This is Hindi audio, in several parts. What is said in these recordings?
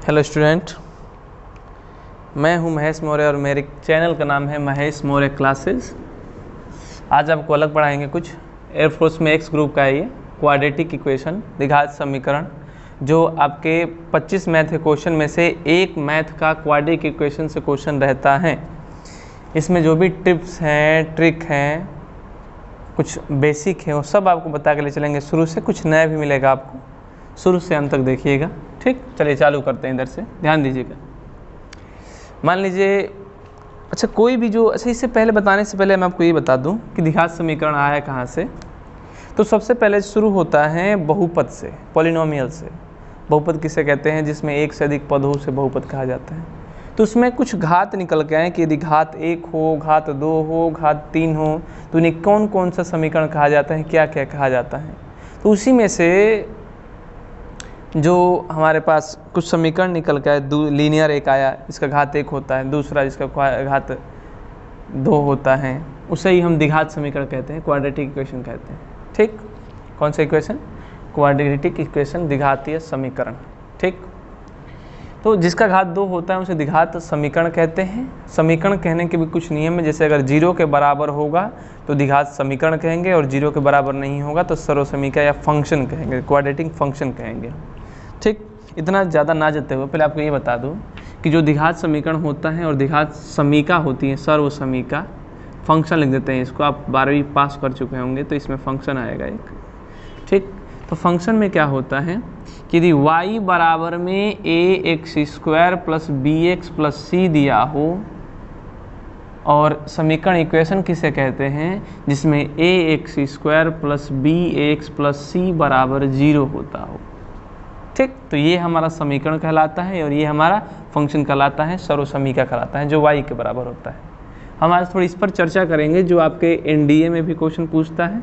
हेलो स्टूडेंट, मैं हूं महेश मौर्य और मेरे चैनल का नाम है महेश मौर्य क्लासेस। आज आपको अलग पढ़ाएंगे कुछ। एयरफोर्स में एक्स ग्रुप का है ये क्वाड्रेटिक इक्वेशन, द्विघात समीकरण, जो आपके 25 मैथ के क्वेश्चन में से एक मैथ का क्वाड्रेटिक इक्वेशन से क्वेश्चन रहता है। इसमें जो भी टिप्स हैं, ट्रिक हैं, कुछ बेसिक है, वो सब आपको बता के ले चलेंगे शुरू से। कुछ नया भी मिलेगा आपको, शुरू से अंत तक देखिएगा। ठीक, चलिए चालू करते हैं। इधर से ध्यान दीजिएगा। मान लीजिए, अच्छा कोई भी जो, अच्छा इससे पहले बताने से पहले मैं आपको ये बता दूं कि द्विघात समीकरण आया कहाँ से। तो सबसे पहले शुरू होता है बहुपद से, पॉलिनोमियल से। बहुपद किसे कहते हैं? जिसमें एक से अधिक पद हो उसे बहुपद कहा जाता है। तो उसमें कुछ घात निकल के आए कि यदि घात 1 हो, घात 2 हो, घात 3 हो, तो इन्हें कौन कौन सा समीकरण कहा जाता है, क्या क्या कहा जाता है। तो उसी में से जो हमारे पास कुछ समीकरण निकल के आए, लीनियर एक आया, इसका घात 1 होता है, दूसरा जिसका घात 2 होता है, उसे ही हम द्विघात समीकरण कहते हैं, क्वाड्रेटिक इक्वेशन कहते हैं। ठीक, कौन सा इक्वेशन? क्वाड्रेटिक इक्वेशन, द्विघातीय समीकरण। ठीक, तो जिसका घात 2 होता है उसे द्विघात समीकरण कहते हैं। समीकरण कहने के भी कुछ नियम है, जैसे अगर 0 के बराबर होगा तो द्विघात समीकरण कहेंगे, और 0 के बराबर नहीं होगा तो सर्वसमीका या फंक्शन कहेंगे, क्वाड्रेटिक फंक्शन कहेंगे। ठीक, इतना ज़्यादा ना जाते हुए पहले आपको ये बता दूं कि जो द्विघात समीकरण होता है और द्विघात समीका होती है, सर्वसमीका, फंक्शन लिख देते हैं इसको। आप 12वीं पास कर चुके होंगे तो इसमें फंक्शन आएगा एक। ठीक, तो फंक्शन में क्या होता है कि यदि y बराबर में ax² plus bx plus c दिया हो, और समीकरण इक्वेशन किसे कहते हैं? जिसमें ax² plus bx plus c बराबर 0 होता हो। ठीक, तो ये हमारा समीकरण कहलाता है और ये हमारा फंक्शन कहलाता है, सर्वसमीका कहलाता है, जो y के बराबर होता है। हम आज थोड़ी इस पर चर्चा करेंगे, जो आपके एनडीए में भी क्वेश्चन पूछता है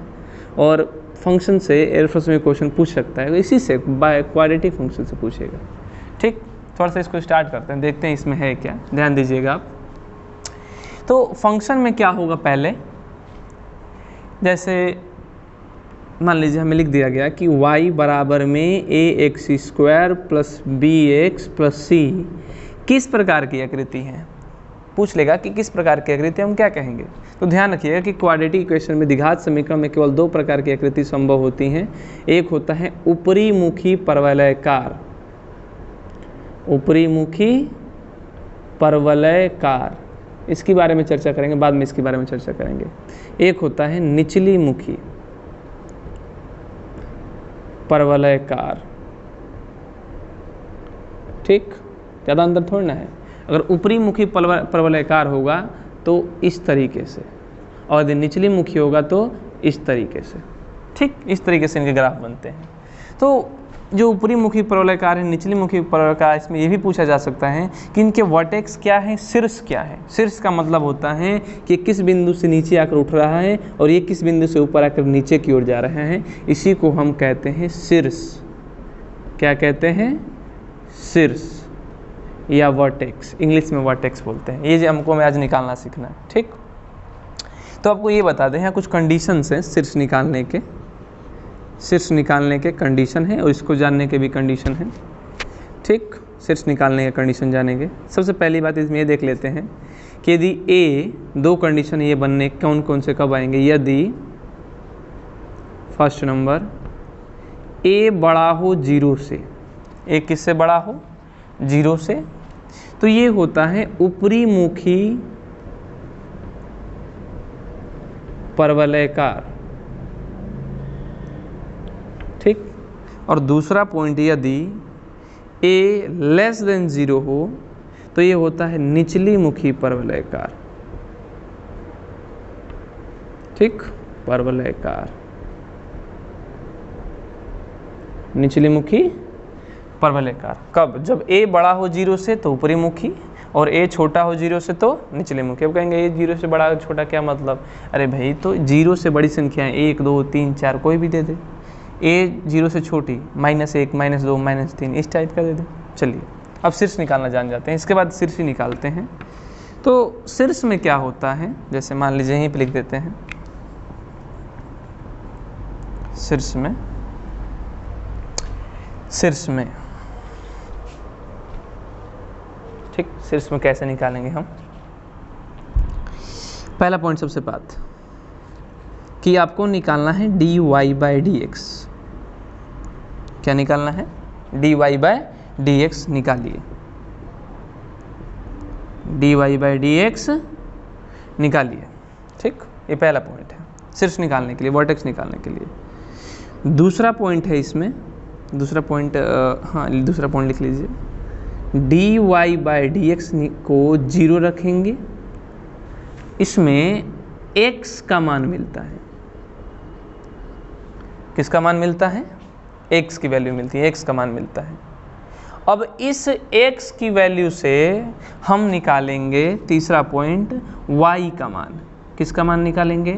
और फंक्शन से एयरफोर्स में क्वेश्चन पूछ सकता है, इसी से बाय क्वाड्रेटिक फंक्शन से पूछेगा। ठीक, थोड़ा सा इसको स्टार्ट करते हैं, देखते हैं इसमें है क्या। ध्यान दीजिएगा आप। तो फंक्शन में क्या होगा, पहले जैसे मान लीजिए हमें लिख दिया गया कि y बराबर में ax² plus bx plus c किस प्रकार की आकृति है। पूछ लेगा कि किस प्रकार की आकृति, हम क्या कहेंगे। तो ध्यान रखिएगा कि क्वाड्रेटिक इक्वेशन में, द्विघात समीकरण में केवल 2 प्रकार की आकृति संभव होती हैं। एक होता है ऊपरी मुखी परवलयकार, ऊपरी मुखी परवलयकार, इसके बारे में चर्चा करेंगे, बाद में इसके बारे में चर्चा करेंगे। एक होता है निचली मुखी परवलयकार। ठीक, ज़्यादा अंतर थोड़ा ना है। अगर ऊपरी मुखी परवलयकार होगा तो इस तरीके से, और यदि निचली मुखी होगा तो इस तरीके से। ठीक, इस तरीके से इनके ग्राफ बनते हैं। तो जो ऊपरी मुखी परवलयकार है, निचली मुखी परवलयकार, इसमें यह भी पूछा जा सकता है कि इनके वर्टेक्स क्या है, शीर्ष क्या है। शीर्ष का मतलब होता है कि किस बिंदु से नीचे आकर उठ रहा है और ये किस बिंदु से ऊपर आकर नीचे की ओर जा रहे हैं। इसी को हम कहते हैं शीर्ष। क्या कहते हैं? शीर्ष या वर्टेक्स, इंग्लिश में वर्टेक्स बोलते हैं। ये जो हमको आज निकालना सीखना है। ठीक, तो आपको ये बता दें, यहाँ कुछ कंडीशंस हैं शीर्ष निकालने के। शीर्ष निकालने के कंडीशन है और इसको जानने के भी कंडीशन है। ठीक, शीर्ष निकालने के कंडीशन जानेंगे। सबसे पहली बात इसमें ये देख लेते हैं कि यदि a, 2 कंडीशन ये बनने कौन कौन से कब आएंगे। यदि फर्स्ट नंबर a बड़ा हो 0 से, a किससे बड़ा हो? 0 से, तो ये होता है ऊपरी मुखी परवलयकार। ठीक, और दूसरा पॉइंट, यदि a लेस देन 0 हो तो ये होता है निचली मुखी परवलयकार। ठीक, परवलयकार, निचली मुखी परवलयकार। कब? जब a बड़ा हो 0 से तो ऊपरी मुखी, और a छोटा हो 0 से तो निचले मुखी। अब कहेंगे ये 0 से बड़ा छोटा क्या मतलब? अरे भाई, तो 0 से बड़ी संख्याएं 1, 2, 3, 4 कोई भी दे दे। a 0 से छोटी -1, -2, -3 इस टाइप का दे दे। चलिए अब शीर्ष निकालना जान जाते हैं। इसके बाद शीर्ष ही निकालते हैं। तो शीर्ष में क्या होता है, जैसे मान लीजिए यहीं पे लिख देते हैं शीर्ष में ठीक, शीर्ष में कैसे निकालेंगे हम। पहला पॉइंट सबसे बात कि आपको निकालना है dy बाई डी एक्स। क्या निकालना है? dy बाई डी एक्स निकालिए, dy बाई डी एक्स निकालिए। ठीक, ये पहला पॉइंट है शीर्ष निकालने के लिए, वर्टेक्स निकालने के लिए। दूसरा पॉइंट है इसमें, दूसरा पॉइंट दूसरा पॉइंट लिख लीजिए, dy बाई डी एक्स को 0 रखेंगे, इसमें x का मान मिलता है। किसका मान मिलता है? x की वैल्यू मिलती है, x का मान मिलता है। अब इस x की वैल्यू से हम निकालेंगे तीसरा पॉइंट y का मान। किसका मान निकालेंगे?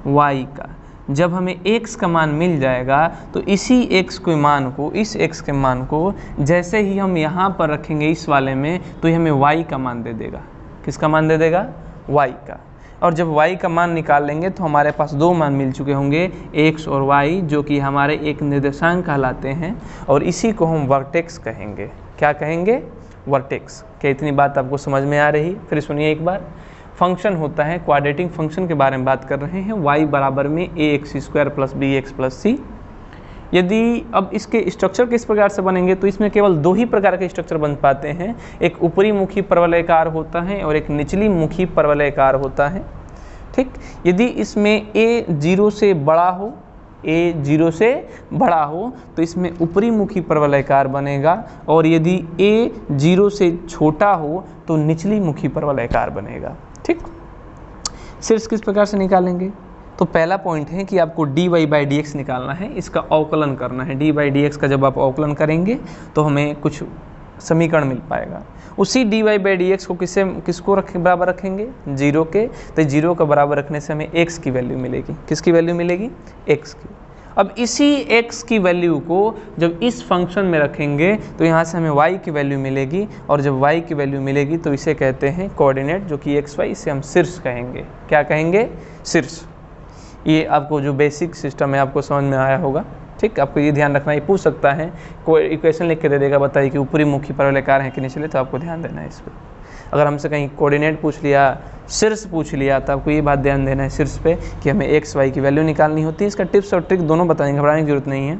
y का। जब हमें x का मान मिल जाएगा तो इसी x के मान को, इस x के मान को जैसे ही हम यहाँ पर रखेंगे इस वाले में, तो ये हमें y का मान दे देगा। किसका मान दे देगा? y का। और जब y का मान निकाल लेंगे तो हमारे पास दो मान मिल चुके होंगे, x और y, जो कि हमारे एक निर्देशांक कहलाते हैं, और इसी को हम वर्टेक्स कहेंगे। क्या कहेंगे? वर्टेक्स। क्या इतनी बात आपको समझ में आ रही? फिर सुनिए एक बार। फंक्शन होता है, क्वाड्रेटिक फंक्शन के बारे में बात कर रहे हैं, y बराबर में ax² plus bx plus c। यदि अब इसके स्ट्रक्चर किस प्रकार से बनेंगे, तो इसमें केवल दो ही प्रकार के स्ट्रक्चर बन पाते हैं। एक ऊपरी मुखी परवलयकार होता है और एक निचली मुखी परवलयकार होता है। ठीक, यदि इसमें a 0 से बड़ा हो, a 0 से बड़ा हो तो इसमें ऊपरी मुखी परवलयकार बनेगा, और यदि a 0 से छोटा हो तो निचली मुखी परवलयकार बनेगा। ठीक, शीर्ष किस प्रकार से निकालेंगे? तो पहला पॉइंट है कि आपको dy बाई डी एक्स निकालना है, इसका अवकलन करना है। dy बाई डी एक्स का जब आप अवकलन करेंगे तो हमें कुछ समीकरण मिल पाएगा। उसी dy बाई डी एक्स को किसको बराबर रखेंगे? 0 के। तो 0 का बराबर रखने से हमें x की वैल्यू मिलेगी। किसकी वैल्यू मिलेगी? x की। अब इसी x की वैल्यू को जब इस फंक्शन में रखेंगे तो यहाँ से हमें y की वैल्यू मिलेगी, और जब y की वैल्यू मिलेगी तो इसे कहते हैं कोऑर्डिनेट, जो कि xy, इसे हम शीर्ष कहेंगे। क्या कहेंगे? शीर्ष। ये आपको जो बेसिक सिस्टम है आपको समझ में आया होगा। ठीक, आपको ये ध्यान रखना, ये पूछ सकता है, कोई इक्वेशन लिख के दे देगा, बताइए कि ऊपरी मुखी परवलयकार है कि निचले, तो आपको ध्यान देना है इस पर। अगर हमसे कहीं कोऑर्डिनेट पूछ लिया, शीर्ष पूछ लिया, तो आपको ये बात ध्यान देना है शीर्ष पे कि हमें x y की वैल्यू निकालनी होती है। इसका टिप्स और ट्रिक दोनों बताएंगे, घबराने की जरूरत नहीं है।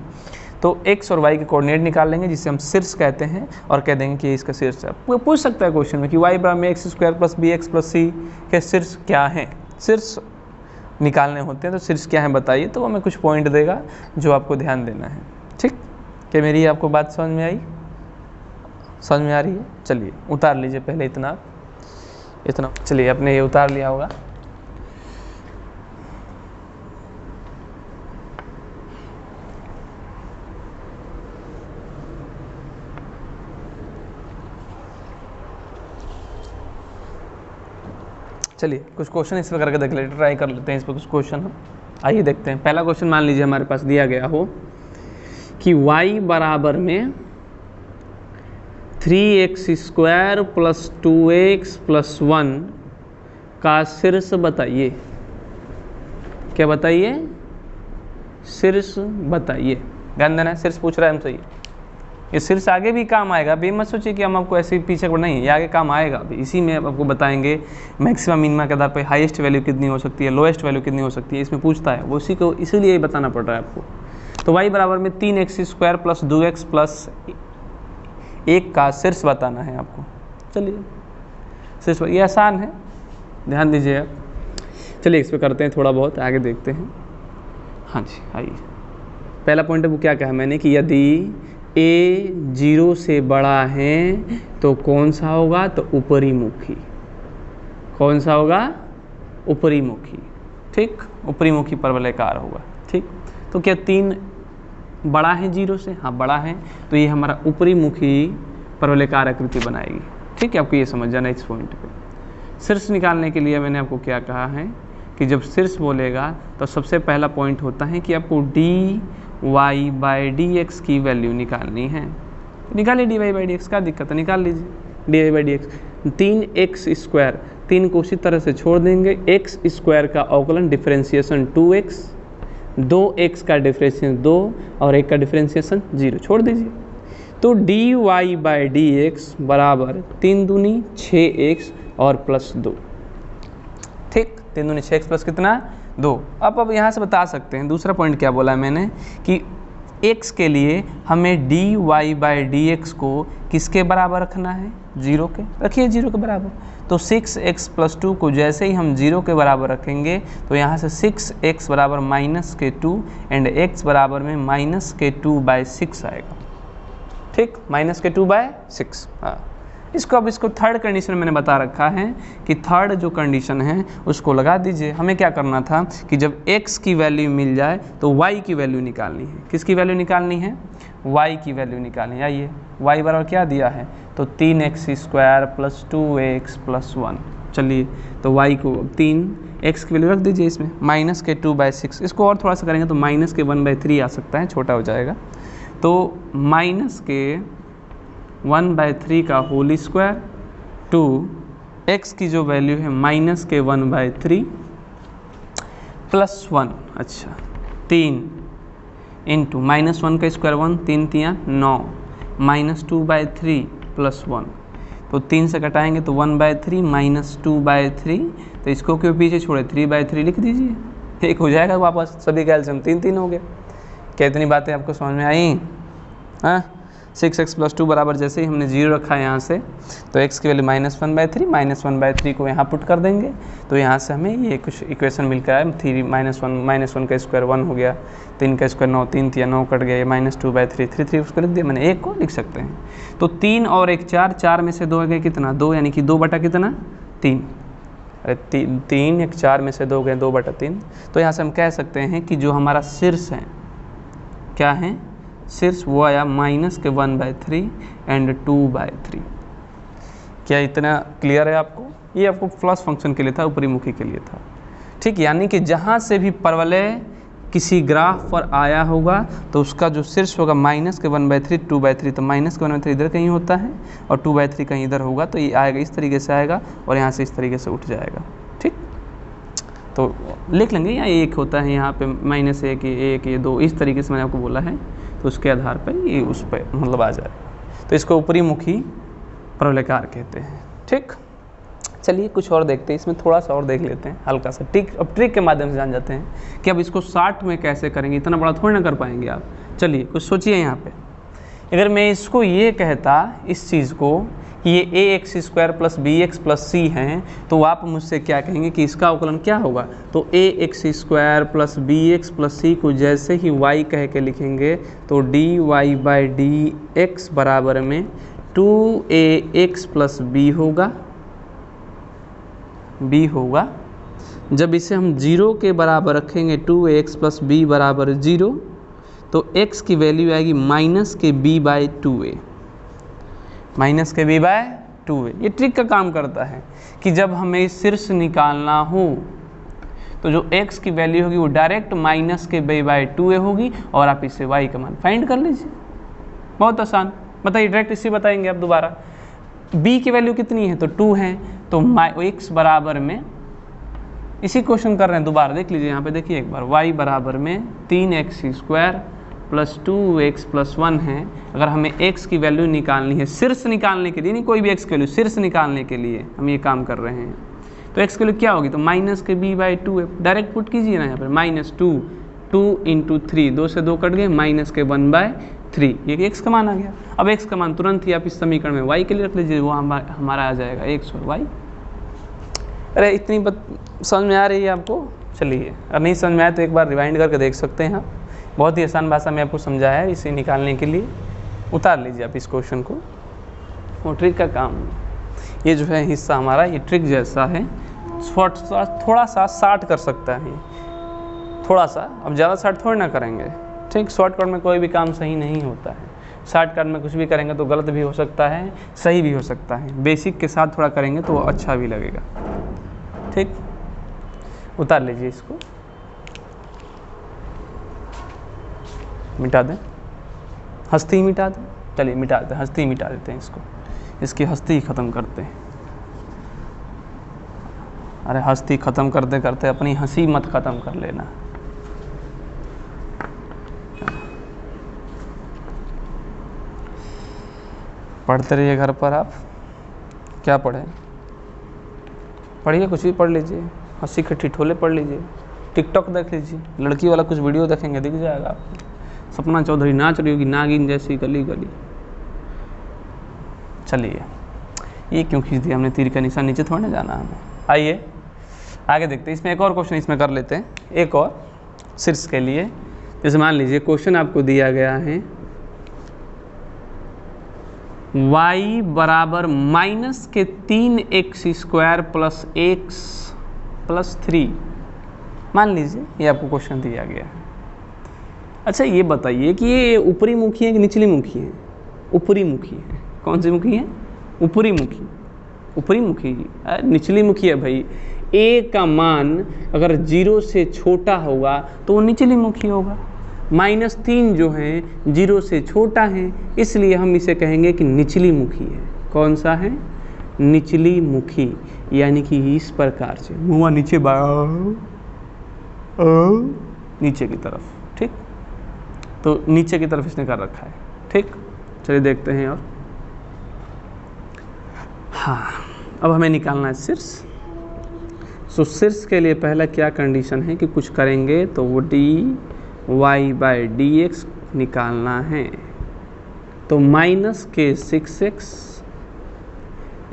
तो x और y के कोऑर्डिनेट निकाल लेंगे, जिसे हम शीर्ष कहते हैं, और कह देंगे कि इसका शीर्ष है। पूछ सकता है क्वेश्चन में कि y बराबर में x² plus bx plus c के शीर्ष क्या है, शीर्ष निकालने होते हैं, तो शीर्ष क्या है बताइए, तो वो हमें कुछ पॉइंट देगा जो आपको ध्यान देना है। ठीक, क्या मेरी आपको बात समझ में आई? समझ में आ रही है? चलिए उतार लीजिए पहले इतना, चलिए आपने ये उतार लिया होगा। चलिए कुछ क्वेश्चन इस पर करके देख लेते, ट्राई कर लेते हैं इस पर कुछ क्वेश्चन हम। आइए देखते हैं। पहला क्वेश्चन मान लीजिए हमारे पास दिया गया हो कि y बराबर में 3x² प्लस 2x प्लस 1 का शीर्ष बताइए। क्या बताइए? शीर्ष बताइए। ध्यान देना है, शीर्ष पूछ रहा है हमसे। ये शीर्ष आगे भी काम आएगा, अभी मत सोचिए कि हम आपको ऐसे ही पीछे नहीं है, ये आगे काम आएगा। अभी इसी में आपको बताएंगे मैक्सिमम मिनिमा के आधार पर हाईएस्ट वैल्यू कितनी हो सकती है, लोएस्ट वैल्यू कितनी हो सकती है, इसमें पूछता है वो, उसी को इसीलिए बताना पड़ रहा है आपको। तो y बराबर में 3x² प्लस 2x प्लस 1 का शीर्ष बताना है आपको। चलिए शीर्ष, ये आसान है, ध्यान दीजिए आप। चलिए इस पर करते हैं थोड़ा बहुत, आगे देखते हैं। हाँ जी, आइए। पहला पॉइंट वो क्या कहा मैंने कि यदि a 0 से बड़ा है तो कौन सा होगा? तो ऊपरी मुखी। कौन सा होगा? ऊपरी मुखी। ठीक, ऊपरी मुखी परवलयकार होगा। ठीक, तो क्या 3 बड़ा है 0 से? हाँ बड़ा है, तो ये हमारा ऊपरी मुखी परवलयकार आकृति बनाएगी। ठीक है, आपको ये समझ जाना इस पॉइंट पे। शीर्ष निकालने के लिए मैंने आपको क्या कहा है कि जब शीर्ष बोलेगा तो सबसे पहला पॉइंट होता है कि आपको dy बाई डी एक्स की वैल्यू निकालनी है। निकालिए dy बाई डी एक्स, का दिक्कत है, निकाल लीजिए dy by d x. 3x², 3 को उसी तरह से छोड़ देंगे, x² का अवकलन डिफरेंशिएशन 2x, 2x का डिफरेंशिएशन 2 और 1 का डिफरेंशिएशन 0, छोड़ दीजिए। तो d y by d x बराबर 3 दूनी 6x और प्लस 2। ठीक, 3 दूनी 6x प्लस कितना 2। अब यहाँ से बता सकते हैं दूसरा पॉइंट क्या बोला है मैंने कि x के लिए हमें d y by d x को किसके बराबर रखना है, 0 के। रखिए 0 के बराबर। तो 6x प्लस 2 को जैसे ही हम 0 के बराबर रखेंगे तो यहाँ से 6x बराबर -2 एंड x बराबर में -2/6 आएगा। ठीक, -2/6। हाँ, इसको थर्ड कंडीशन मैंने बता रखा है कि थर्ड जो कंडीशन है उसको लगा दीजिए। हमें क्या करना था कि जब x की वैल्यू मिल जाए तो y की वैल्यू निकालनी है। किसकी वैल्यू निकालनी है, y की वैल्यू निकालनी है। आइए, y बराबर क्या दिया है, तो 3x² प्लस 2x प्लस 1। चलिए, तो y को 3x की वैल्यू रख दीजिए इसमें, -2/6। इसको और थोड़ा सा करेंगे तो -1/3 आ सकता है, छोटा हो जाएगा। तो -1/3 का होल स्क्वायर टू x की जो वैल्यू है -1/3 प्लस 1। अच्छा, 3 इंटू -1 का स्क्वायर 1, 3 3 9, -2/3 प्लस 1। तो 3 से घटाएंगे तो 1/3 -2/3। तो इसको क्यों पीछे छोड़े, 3/3 लिख दीजिए, एक हो जाएगा वापस। सभी का एलसीएम 3 3 हो गया। क्या इतनी बातें आपको समझ में आई? हाँ, 6x प्लस 2 बराबर जैसे ही हमने 0 रखा है यहाँ से, तो x की वैल्यू -1/3, -1/3 को यहाँ पुट कर देंगे। तो यहाँ से हमें ये कुछ इक्वेशन मिलकर आया, 3 -1 का स्क्वायर 1 हो गया, 3 का स्क्वायर 9, 3 3 9 कट गया, -2/3, 3 3 उसको लिख दिया मैंने, 1 को लिख सकते हैं। तो 3 और 1 4, 4 में से 2 गए कितना, 2, यानी कि 2 बटा कितना 3। अरे 3 1 4 में से 2 गए 2 बटा 3। तो यहाँ से हम कह सकते हैं कि जो हमारा शीर्ष है, क्या है शीर्ष, वो आया -1/3 एंड 2/3। क्या इतना क्लियर है आपको? ये आपको प्लस फंक्शन के लिए था, ऊपरी मुखी के लिए था। ठीक, यानी कि जहाँ से भी परवलय किसी ग्राफ पर आया होगा तो उसका जो शीर्ष होगा -1/3 2/3। तो -1/3 इधर कहीं होता है और 2/3 कहीं इधर होगा, तो ये आएगा इस तरीके से आएगा और यहाँ से इस तरीके से उठ जाएगा। ठीक, तो लिख लेंगे, यहाँ 1 होता है, यहाँ पे -1 ये 2, इस तरीके से मैंने आपको बोला है। तो उसके आधार पर ये उस पर मतलब आ जाएगा। तो इसको ऊपरी मुखी प्रवलयकार कहते हैं। ठीक, चलिए कुछ और देखते हैं, इसमें थोड़ा सा और देख लेते हैं हल्का सा। अब ट्रिक के माध्यम से जान जाते हैं कि अब इसको 60 में कैसे करेंगे, इतना बड़ा थोड़ी ना कर पाएंगे आप। चलिए कुछ सोचिए यहाँ पे, अगर मैं इसको ये कहता, इस चीज़ को कि ये ax² plus bx plus c हैं, तो आप मुझसे क्या कहेंगे कि इसका अवकलन क्या होगा। तो ax² plus bx plus c को जैसे ही y कह के लिखेंगे तो dy बाई डी एक्स बराबर में 2ax प्लस b होगा। जब इसे हम 0 के बराबर रखेंगे, 2ax प्लस b बराबर 0, तो x की वैल्यू आएगी -b/2a, -b/2a। ये ट्रिक का काम करता है कि जब हमें शीर्ष निकालना हो तो जो x की वैल्यू होगी वो डायरेक्ट -b/2a होगी और आप इससे y का मान फाइंड कर लीजिए। बहुत आसान, बताइए, डायरेक्ट इसी बताएंगे आप दोबारा। b की वैल्यू कितनी है, तो 2 है, तो x बराबर में, इसी क्वेश्चन कर रहे हैं दोबारा, देख लीजिए यहाँ पे, देखिए एक बार, y बराबर में 3x² प्लस 2x प्लस 1 है। अगर हमें x की वैल्यू निकालनी है, शीर्ष निकालने के लिए, नहीं कोई भी x की वैल्यू, शीर्ष निकालने के लिए हम ये काम कर रहे हैं, तो x की वैल्यू क्या होगी, तो -b/2 है। डायरेक्ट पुट कीजिए ना यहाँ पर, -2 × 3, 2 से 2 कट गए, -1/3, ये x का मान आ गया। अब x का मान तुरंत ही आप इस समीकरण में y के लिए रख लीजिए, वो हमारा आ जाएगा x और y। अरे इतनी समझ में आ रही है आपको? चलिए, अगर नहीं समझ में आए तो एक बार रिवाइंड करके देख सकते हैं आप। बहुत ही आसान भाषा में आपको समझाया है, इसे निकालने के लिए उतार लीजिए आप इस क्वेश्चन को, वो ट्रिक का काम। ये जो है हिस्सा हमारा, ये ट्रिक जैसा है, थोड़ा सा शॉर्ट कर सकता है, थोड़ा सा, अब ज़्यादा शॉर्ट थोड़ी ना करेंगे। ठीक, शॉर्टकट में कोई भी काम सही नहीं होता है, शॉर्टकट में कुछ भी करेंगे तो गलत भी हो सकता है, सही भी हो सकता है। बेसिक के साथ थोड़ा करेंगे तो अच्छा भी लगेगा। ठीक, उतार लीजिए इसको, मिटा दें, हस्ती मिटा दें। चलिए मिटा दें, हस्ती मिटा देते हैं इसको, इसकी हस्ती ही ख़त्म करते हैं। अरे हस्ती ख़त्म करते करते अपनी हंसी मत ख़त्म कर लेना। पढ़ते रहिए घर पर। आप क्या पढ़ें, पढ़िए, कुछ भी पढ़ लीजिए, हंसी के ठिठोले पढ़ लीजिए, टिकटॉक देख लीजिए, लड़की वाला कुछ वीडियो देखेंगे दिख जाएगा आपको। सपना चौधरी नाच रही होगी नागिन जैसी गली गली। चलिए, ये क्यों खींच दिया हमने, तीर का निशान नीचे थोड़ा ना जाना हमें। आइए आगे देखते हैं, इसमें एक और क्वेश्चन इसमें कर लेते हैं, एक और शीर्ष के लिए। जैसे मान लीजिए क्वेश्चन आपको दिया गया है y बराबर माइनस के 3x² प्लस x प्लस 3। मान लीजिए ये आपको क्वेश्चन दिया गया है। अच्छा ये बताइए कि ये ऊपरी मुखी है कि निचली मुखी है? ऊपरी मुखी है। कौन सी मुखी है? ऊपरी मुखी। ऊपरी मुखी, निचली मुखी है भाई। a का मान अगर 0 से छोटा होगा तो वो निचली मुखी होगा। -3 जो है 0 से छोटा है, इसलिए हम इसे कहेंगे कि निचली मुखी है। कौन सा है? निचली मुखी। यानी कि इस प्रकार से मुँह नीचे नीचे की तरफ, ठीक। तो नीचे की तरफ इसने कर रखा है, ठीक। चलिए देखते हैं। और हाँ, अब हमें निकालना है शीर्ष। सो शीर्ष के लिए पहला क्या कंडीशन है कि कुछ करेंगे तो वो dy/dx निकालना है। तो माइनस के 6x,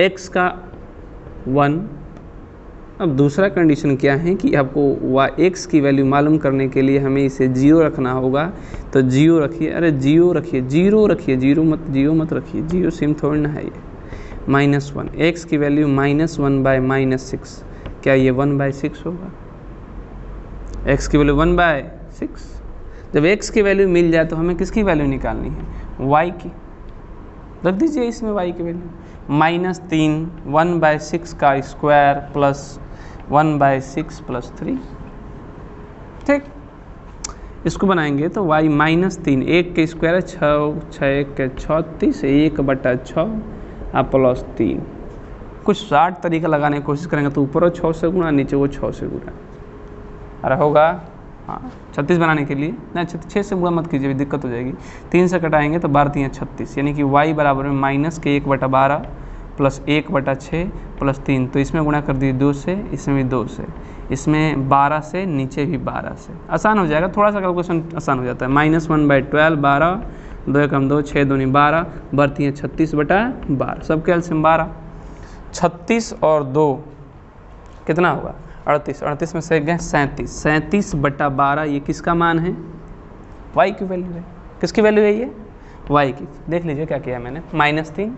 x का 1। अब दूसरा कंडीशन क्या है कि आपको x की वैल्यू मालूम करने के लिए हमें इसे 0 रखना होगा। तो 0 रखिए, अरे 0 रखिए, 0 रखिए, 0 मत रखिए, 0 सिम थोड़ी ना है ये। -1, x की वैल्यू -1/-6। क्या ये 1/6 होगा? x की वैल्यू 1/6। जब x की वैल्यू मिल जाए तो हमें किसकी वैल्यू निकालनी है? y की। रख दीजिए इसमें y की वैल्यू। -3 1/6 का स्क्वायर प्लस 1/6 प्लस 3, ठीक। इसको बनाएंगे तो y -3, 1 के स्क्वायर है 6, 6 के 36, 1/6 प्लस 3। कुछ 60 तरीका लगाने की कोशिश करेंगे तो ऊपर 6 से गुणा, नीचे वो 6 से गुणा। अरे होगा, हाँ 36 बनाने के लिए नहीं, 6 से गुणा मत कीजिए, दिक्कत हो जाएगी। 3 से कटाएंगे तो 12 3 36, यानी कि y बराबर में माइनस के 1/12 प्लस 1/6 प्लस 3। तो इसमें गुणा कर दिए 2 से, इसमें भी 2 से, इसमें 12 से, नीचे भी 12 से। आसान हो जाएगा, थोड़ा सा कैलकुलेशन आसान हो जाता है। -1/12, 12, 2 कम 2, 6 दूनी 12, बढ़ती है 36/12, सबके एलसीएम 12। 36 और 2 कितना होगा? 38, 38 में से गए 37, 37/12। ये किसका मान है? y की वैल्यू है। किसकी वैल्यू है ये? y की। देख लीजिए क्या किया मैंने। -3,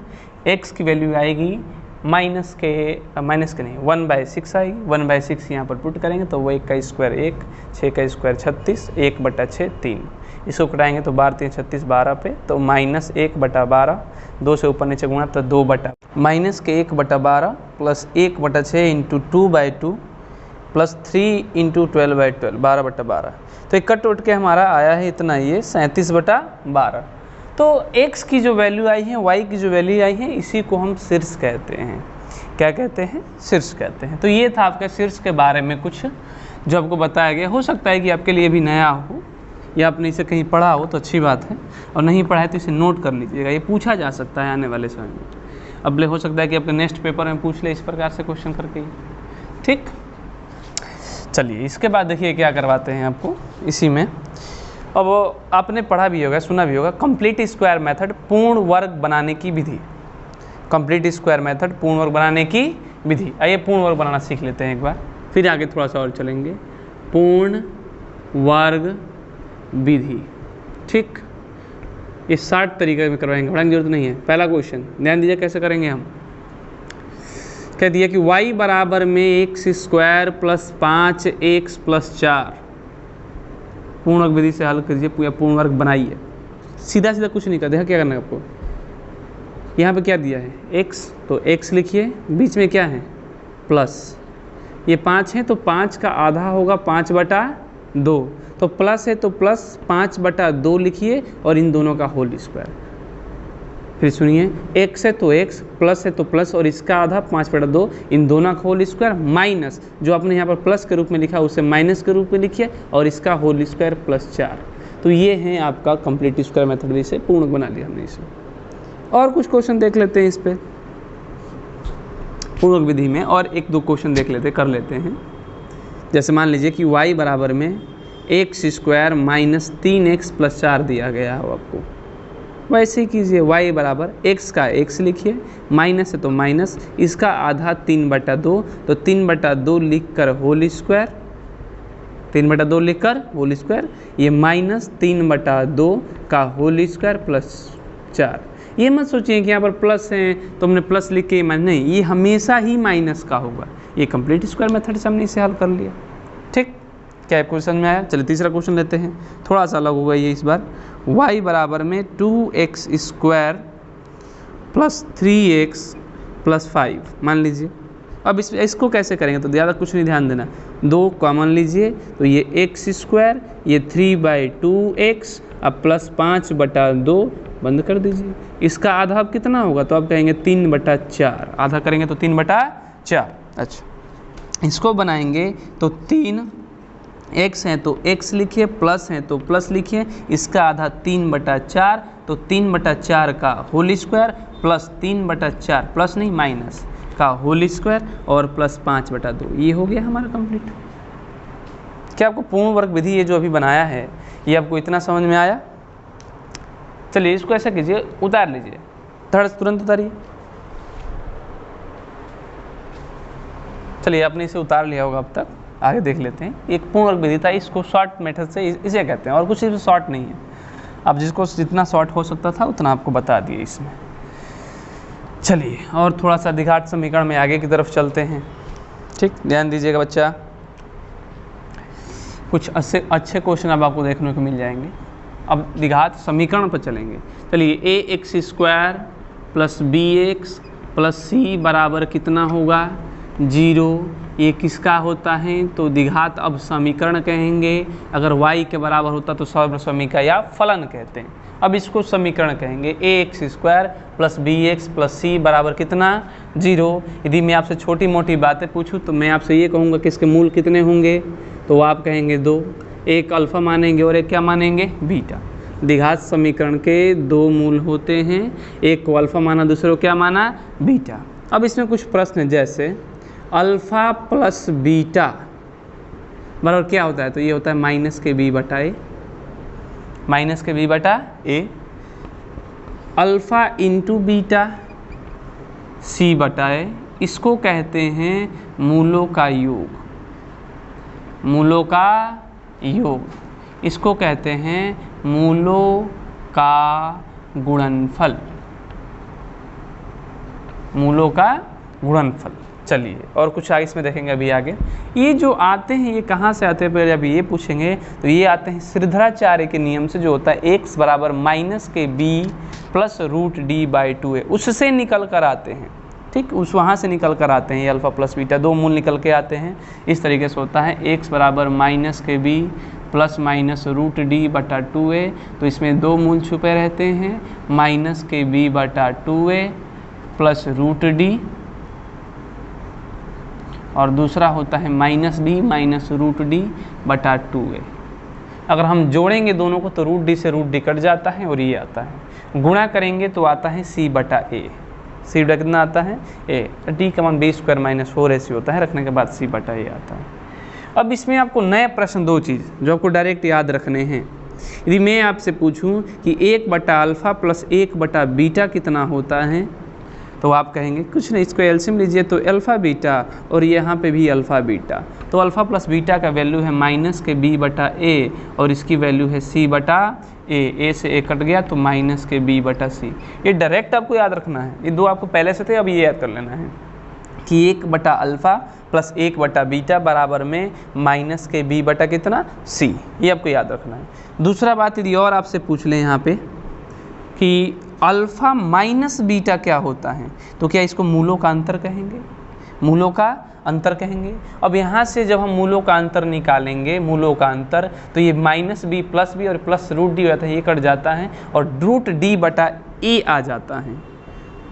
x की वैल्यू आएगी माइनस के नहीं 1/6 आएगी। 1/6 यहाँ पर पुट करेंगे तो वो 1 का स्क्वायर 1, 6 का स्क्वायर 36, 1/6 3। इसको कटाएंगे तो 12 3 36, 12 पे, तो -1/12, 2 से ऊपर नीचे गुणा तो 2 माइनस के 1/12 प्लस 1/6 इंटू 2/2 प्लस 3 इंटू 12/12, 12/12। तो एक कट उठ के हमारा आया है इतना, ये 37/12। तो x की जो वैल्यू आई है, y की जो वैल्यू आई है, इसी को हम शीर्ष कहते हैं। क्या कहते हैं? शीर्ष कहते हैं। तो ये था आपका शीर्ष के बारे में कुछ जो आपको बताया गया। हो सकता है कि आपके लिए भी नया हो या आपने इसे कहीं पढ़ा हो तो अच्छी बात है, और नहीं पढ़ा है तो इसे नोट कर लीजिएगा। ये पूछा जा सकता है आने वाले समय में। अब हो सकता है कि आपके नेक्स्ट पेपर में पूछ ले इस प्रकार से क्वेश्चन करके, ठीक। चलिए इसके बाद देखिए क्या करवाते हैं आपको इसी में। अब आपने पढ़ा भी होगा, सुना भी होगा, कंप्लीट स्क्वायर मेथड, पूर्ण वर्ग बनाने की विधि। कंप्लीट स्क्वायर मेथड, पूर्ण वर्ग बनाने की विधि। आइए पूर्ण वर्ग बनाना सीख लेते हैं एक बार, फिर आगे थोड़ा सा और चलेंगे। पूर्ण वर्ग विधि, ठीक। ये 60 तरीके में करवाएंगे, पढ़ाने की जरूरत नहीं है। पहला क्वेश्चन ध्यान दीजिए कैसे करेंगे हम। कह दिया कि y बराबर में x² प्लस 5x प्लस 4। पूर्ण वर्ग विधि से हल कीजिए, पूरा पूर्ण वर्ग बनाइए। सीधा सीधा कुछ नहीं कर, देखा क्या करना है आपको। यहाँ पे क्या दिया है? x, तो x लिखिए, बीच में क्या है? प्लस। ये 5 है तो 5 का आधा होगा 5/2, तो प्लस है तो प्लस 5/2 लिखिए और इन दोनों का होल स्क्वायर। फिर सुनिए, x है तो x, प्लस है तो प्लस और इसका आधा 5/2, इन दोनों का होल स्क्वायर, माइनस जो आपने यहाँ पर प्लस के रूप में लिखा उसे माइनस के रूप में लिखिए और इसका होल स्क्वायर +4। तो ये है आपका कंप्लीट स्क्वायर मेथड से पूर्ण बना लिया हमने इसे। और कुछ क्वेश्चन देख लेते हैं इस पे पूर्वक विधि में, और एक दो क्वेश्चन देख लेते कर लेते हैं। जैसे मान लीजिए कि y बराबर में x square minus 3x plus 4 दिया गया हो आपको, वैसे ही कीजिए। y बराबर x का x लिखिए, माइनस है तो माइनस, इसका आधा 3/2, तो 3/2 लिख कर होल स्क्वायर, 3/2 लिख कर होल स्क्वायर, ये माइनस 3/2 का होल स्क्वायर प्लस 4। ये मत सोचिए कि यहाँ पर प्लस है तो हमने प्लस लिख के मान, नहीं, ये हमेशा ही माइनस का होगा। ये कंप्लीट स्क्वायर मेथड से हमने इसे हल कर लिया। ठीक, क्या क्वेश्चन में आया? चलिए तीसरा क्वेश्चन लेते हैं, थोड़ा सा अलग होगा ये इस बार। y बराबर में 2x square plus 3x plus 5 मान लीजिए। अब इसको कैसे करेंगे? तो ज़्यादा कुछ नहीं ध्यान देना, 2 कॉमन लीजिए, तो ये x स्क्वायर, ये 3/2x, अब प्लस 5/2 बंद कर दीजिए। इसका आधा अब कितना होगा? तो आप कहेंगे 3/4, आधा करेंगे तो 3/4। अच्छा, इसको बनाएंगे तो 3 x है तो x लिखिए, प्लस है तो प्लस लिखिए, इसका आधा 3/4, तो 3/4 का होल स्क्वायर प्लस 3/4 प्लस नहीं माइनस का होल स्क्वायर और प्लस 5/2, ये हो गया हमारा कंप्लीट। क्या आपको पूर्ण वर्ग विधि ये जो अभी बनाया है ये आपको इतना समझ में आया? चलिए इसको ऐसा कीजिए, उतार लीजिए, तुरंत उतारिए। चलिए आपने इसे उतार लिया होगा अब तक, आगे देख लेते हैं। एक पूर्ण वर्ग विधि था, इसको शॉर्ट मेथड से इसे कहते हैं, और कुछ इसमें शॉर्ट नहीं है। अब जिसको जितना शॉर्ट हो सकता था उतना आपको बता दिए इसमें। चलिए और थोड़ा सा द्विघात समीकरण में आगे की तरफ चलते हैं। ठीक, ध्यान दीजिएगा बच्चा, कुछ अच्छे क्वेश्चन अब आपको देखने को मिल जाएंगे। अब द्विघात समीकरण पर चलेंगे। चलिए ax square plus bx plus c बराबर कितना होगा? 0। ये किसका होता है? तो द्विघात अब समीकरण कहेंगे। अगर y के बराबर होता तो सर्व समीकरण या फलन कहते हैं। अब इसको समीकरण कहेंगे। ax square plus bx plus c बराबर कितना? 0। यदि मैं आपसे छोटी मोटी बातें पूछूं तो मैं आपसे ये कहूँगा कि इसके मूल कितने होंगे, तो आप कहेंगे 2। एक अल्फ़ा मानेंगे और एक क्या मानेंगे? बीटा। द्विघात समीकरण के 2 मूल होते हैं, एक को अल्फ़ा माना, दूसरे को क्या माना? बीटा। अब इसमें कुछ प्रश्न हैं, जैसे अल्फ़ा प्लस बीटा बराबर क्या होता है? तो ये होता है माइनस के बी बटा ए, माइनस के बी बटा ए। अल्फ़ा इंटू बीटा सी बटा ए, इसको कहते हैं मूलों का योग, मूलों का योग। इसको कहते हैं मूलों का गुणनफल, मूलों का गुणनफल। चलिए और कुछ आगे इसमें देखेंगे अभी आगे। ये जो आते हैं ये कहाँ से आते हैं? पहले अभी ये पूछेंगे। तो ये आते हैं श्रीधराचार्य के नियम से, जो होता है x बराबर माइनस के b plus root d by 2a, उससे निकल कर आते हैं। ठीक, उस वहाँ से निकल कर आते हैं। ये अल्फ़ा प्लस बीटा 2 मूल निकल के आते हैं। इस तरीके से होता है x बराबर माइनस के b plus minus root d बटा 2a, तो इसमें 2 मूल छुपे रहते हैं, माइनस के बी बटा 2a प्लस रूट डी, और दूसरा होता है minus d minus root d बटा 2a। अगर हम जोड़ेंगे दोनों को तो रूट डी से रूट डी कट जाता है और ये आता है। गुणा करेंगे तो आता है c बटा a, c बटा कितना आता है? a। डी का मान b² माइनस 4ac होता है, रखने के बाद c बटा a आता है। अब इसमें आपको नए प्रश्न 2 चीज़ जो आपको डायरेक्ट याद रखने हैं। यदि मैं आपसे पूछूं कि 1 बटा अल्फ़ा प्लस 1 बटा बीटा कितना होता है, तो आप कहेंगे कुछ नहीं, इसको एलसीएम लीजिए तो अल्फ़ा बीटा, और यहाँ पे भी अल्फ़ा बीटा। तो अल्फ़ा प्लस बीटा का वैल्यू है माइनस के बी बटा ए, और इसकी वैल्यू है सी बटा ए से ए कट गया तो माइनस के बी बटा सी। ये डायरेक्ट आपको याद रखना है, ये 2 आपको पहले से थे, अब ये याद कर लेना है कि 1 बटा अल्फ़ा प्लस 1 बटा बीटा बराबर में माइनस के बी बटा कितना? सी। ये आपको याद रखना है। दूसरा बात यदि और आपसे पूछ लें यहाँ पे कि अल्फ़ा माइनस बीटा क्या होता है, तो क्या इसको मूलों का अंतर कहेंगे? मूलों का अंतर कहेंगे। अब यहाँ से जब हम मूलों का अंतर निकालेंगे, मूलों का अंतर, तो ये माइनस बी प्लस बी और प्लस रूट डी हो जाता है, ये कट जाता है और रूट डी बटा ए आ जाता है।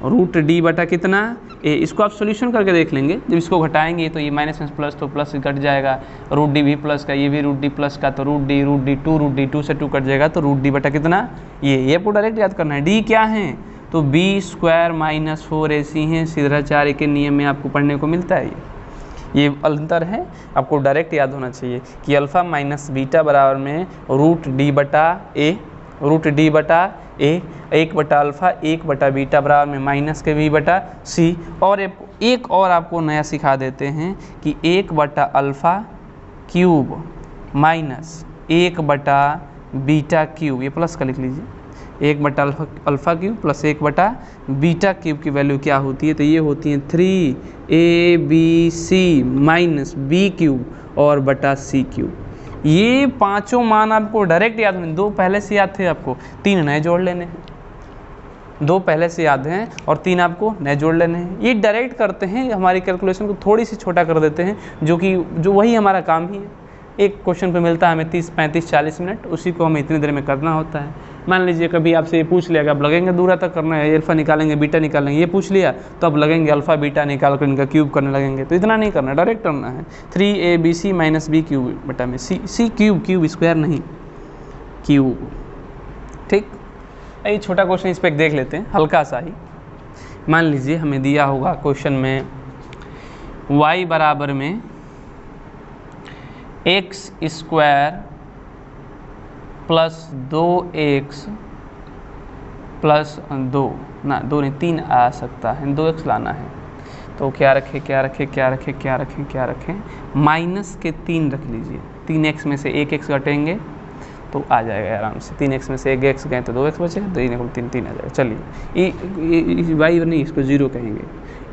रूट डी बटा कितना? ए। इसको आप सोल्यूशन करके देख लेंगे। जब इसको घटाएंगे तो ये माइनस में प्लस तो प्लस कट जाएगा, रूट डी भी प्लस का, ये भी रूट डी प्लस का, तो रूट डी 2 से 2 कट जाएगा तो रूट डी बटा कितना? ये आपको डायरेक्ट याद करना है। डी क्या है? तो बी स्क्वायर माइनस 4ac है। सिद्धाचार्य के नियम में आपको पढ़ने को मिलता है ये अंतर है, आपको डायरेक्ट याद होना चाहिए कि अल्फ़ा माइनस बीटा बराबर में रूट डी बटा ए, 1 बटा अल्फ़ा 1 बटा बीटा बराबर में माइनस के बी बटा सी। और एक और आपको नया सिखा देते हैं कि 1 बटा अल्फ़ा क्यूब माइनस 1 बटा बीटा क्यूब, ये प्लस का लिख लीजिए, 1 बटा अल्फ़ा क्यूब प्लस 1 बटा बीटा क्यूब की वैल्यू क्या होती है, तो ये होती है 3abc माइनस बी क्यूब और बटा सी क्यूब। ये पांचों मान आपको डायरेक्ट याद होने, 2 पहले से याद थे आपको, 3 नए जोड़ लेने हैं, 2 पहले से याद हैं और 3 आपको नए जोड़ लेने हैं। ये डायरेक्ट करते हैं, हमारी कैलकुलेशन को थोड़ी सी छोटा कर देते हैं, जो वही हमारा काम ही है। एक क्वेश्चन पे मिलता है हमें 30, 35, 40 मिनट, उसी को हमें इतनी देर में करना होता है। मान लीजिए कभी आपसे ये पूछ लिया कि आप लगेंगे दूर तक करना है, अल्फ़ा निकालेंगे बीटा निकालेंगे, ये पूछ लिया तो अब लगेंगे अल्फ़ा बीटा निकाल कर इनका क्यूब करने लगेंगे, तो इतना नहीं करना, डायरेक्ट करना है 3abc माइनस बी क्यूब बटा में सी क्यूब स्क्वायर नहीं क्यूब। ठीक, ये छोटा क्वेश्चन इस पर देख लेते हैं, हल्का सा ही। मान लीजिए हमें दिया होगा क्वेश्चन में y बराबर में x square plus 2x plus 2 ना 2 नहीं 3 आ सकता है, 2x लाना है, तो क्या रखें माइनस के 3 रख लीजिए, 3x में से 1x घटेंगे तो आ जाएगा आराम से, 3x में से 1x गए तो 2x बचेगा, 3 आ जाएगा। चलिए y नहीं, इसको 0 कहेंगे।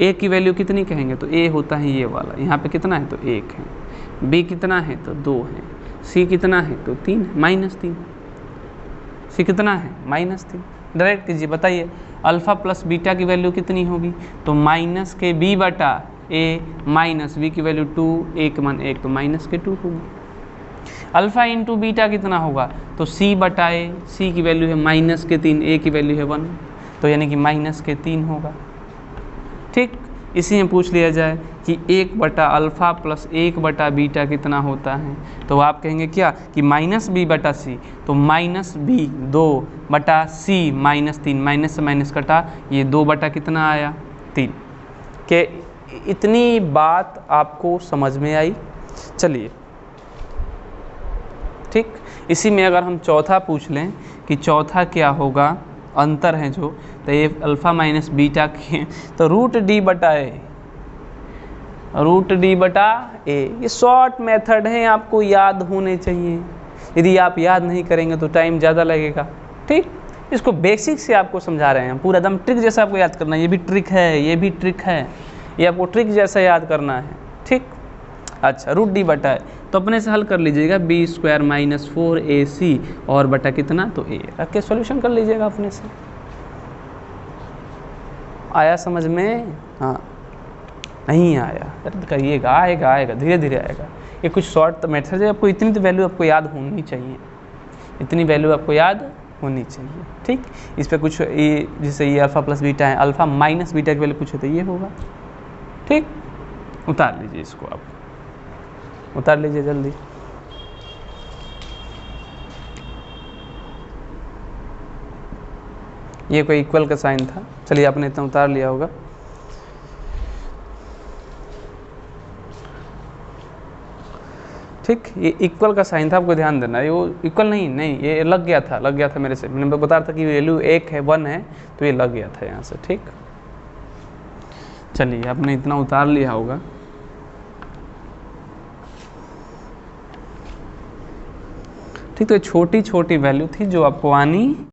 a की वैल्यू कितनी कहेंगे, तो a होता है ये वाला, यहाँ पे कितना है तो 1 है, b कितना है तो 2 है, c कितना है तो 3 माइनस 3, c कितना है माइनस 3। डायरेक्ट कीजिए, बताइए अल्फ़ा प्लस बीटा की वैल्यू कितनी होगी, तो माइनस के b बटा a माइनस b की वैल्यू 2, a के मान 1 तो माइनस के 2 होगी। अल्फ़ा इंटू बीटा कितना होगा, तो c बटा a, c की वैल्यू है माइनस के 3, a की वैल्यू है 1, तो यानी कि माइनस के 3 होगा। ठीक, इसी में पूछ लिया जाए कि 1 बटा अल्फ़ा प्लस 1 बटा बीटा कितना होता है, तो आप कहेंगे क्या कि माइनस बी बटा सी, तो माइनस बी 2 बटा सी माइनस 3, माइनस से माइनस कटा, ये 2 बटा कितना आया 3। के इतनी बात आपको समझ में आई। चलिए ठीक, इसी में अगर हम चौथा पूछ लें कि चौथा क्या होगा, अंतर है जो, तो ये अल्फ़ा माइनस बीटा के, तो रूट डी बटा ए, ये शॉर्ट मेथड है, आपको याद होने चाहिए। यदि आप याद नहीं करेंगे तो टाइम ज़्यादा लगेगा। ठीक, इसको बेसिक से आपको समझा रहे हैं, पूरा एकदम ट्रिक जैसा आपको याद करना है, ये भी ट्रिक है, ये भी ट्रिक है, ये आपको ट्रिक जैसा याद करना है। ठीक, अच्छा रूट डी बटा है, तो अपने से हल कर लीजिएगा, बी स्क्वायर माइनस 4ac और बटा कितना तो a, रख के सॉल्यूशन कर लीजिएगा अपने से। आया समझ में? हाँ, नहीं आया करिएगा, आएगा धीरे धीरे आएगा। ये कुछ शॉर्ट मेथड है, आपको इतनी तो वैल्यू आपको याद होनी चाहिए, इतनी वैल्यू आपको याद होनी चाहिए। ठीक, इस पर कुछ ये जैसे ये अल्फ़ा प्लस बीटा है, अल्फ़ा माइनस बीटा की वैल्यू पूछे तो ये होगा। ठीक, उतार लीजिए इसको, आप उतार लीजिए जल्दी। ये कोई इक्वल का साइन था, चलिए आपने इतना उतार लिया होगा। ठीक, ये इक्वल का साइन था, आपको ध्यान देना है। वो इक्वल नहीं, ये लग गया था मेरे से, मैंने बता रहा था कि वैल्यू 1 है 1 है, तो ये लग गया था यहाँ से। ठीक, चलिए आपने इतना उतार लिया होगा। ठीक, तो छोटी छोटी वैल्यू थी जो आपको आनी